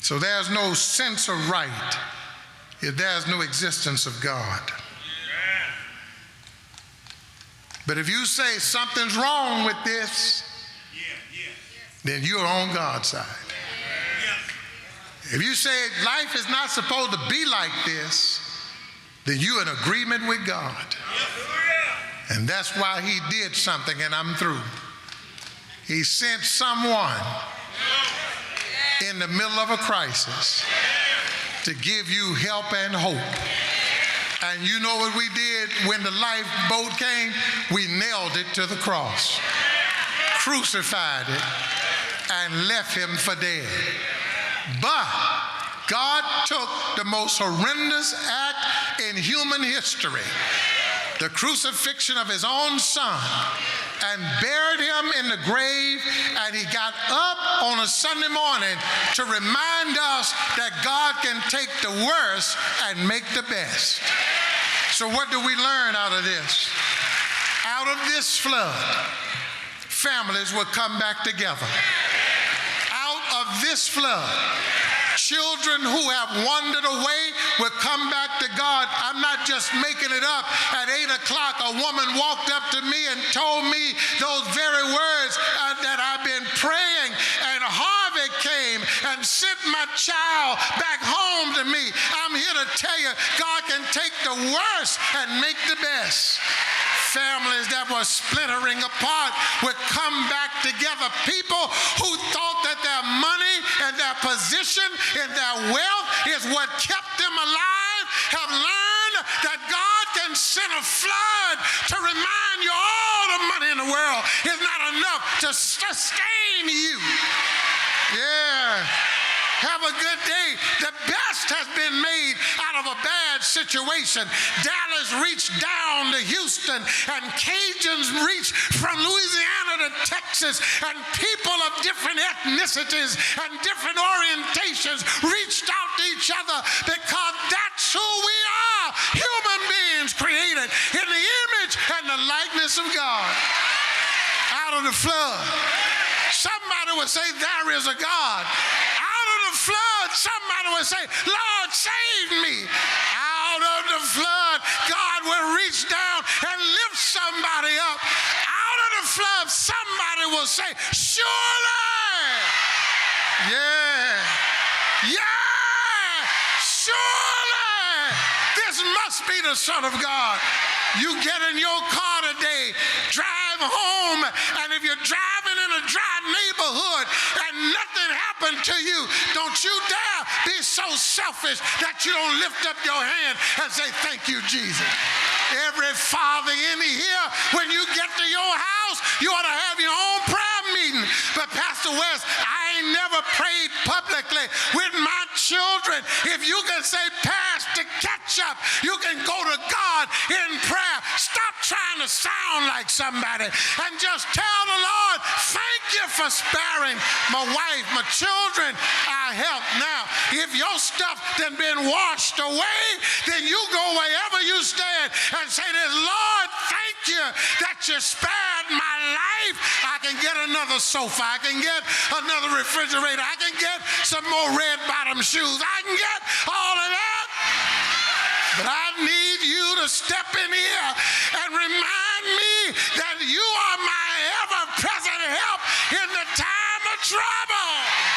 So there's no sense of right if there's no existence of God. But if you say something's wrong with this, then you're on God's side. If you say life is not supposed to be like this, then you're in agreement with God. And that's why he did something, and I'm through. He sent someone in the middle of a crisis to give you help and hope. And you know what we did when the lifeboat came? We nailed it to the cross, crucified it, and left him for dead. But God took the most horrendous act in human history, the crucifixion of his own son, and buried him in the grave, and he got up on a Sunday morning to remind us that God can take the worst and make the best. So what do we learn out of this? Out of this flood, families will come back together. Out of this flood, children who have wandered away will come back to God. I'm not just making it up. At 8 o'clock, a woman walked up to me and told me those very words that I've been praying, and Harvey came and sent my child back home to me. I'm here to tell you, God can take the worst and make the best. Families that were splintering apart would come back together. People who thought that their money and their position and their wealth is what kept them alive have learned that God can send a flood to remind you all the money in the world is not enough to sustain you. Yeah. Have a good day. The best has been made out of a bad situation. Dallas reached down to Houston, and Cajuns reached from Louisiana to Texas, and people of different ethnicities and different orientations reached out to each other because that's who we are, human beings created in the image and the likeness of God. Out of the flood, somebody would say, there is a God. Flood, somebody would say, Lord, save me. Out of the flood, God will reach down and lift somebody up. Out of the flood, somebody will say, surely, surely, this must be the Son of God. You get in your car today, drive home, and if you're driving in a dry neighborhood and nothing happened to you, don't you dare be so selfish that you don't lift up your hand and say, thank you, Jesus. Every father in here, when you get to your house, you ought to have your own prayer meeting. But Pastor West, I ain't never prayed publicly with my children. If you can say, pass the ketchup, you can go to God in prayer. Stop trying to sound like somebody and just tell the Lord, thank you for sparing my wife, my children, our health. Now, if your stuff done been washed away, then you go wherever you stand and say this, Lord, thank you that you spared my life. I can get another sofa. I can get another refrigerator. I can get some more red bottom shoes. I can get all of that. But I need you to step in here and remind me that you are my ever-present help in the time of trouble.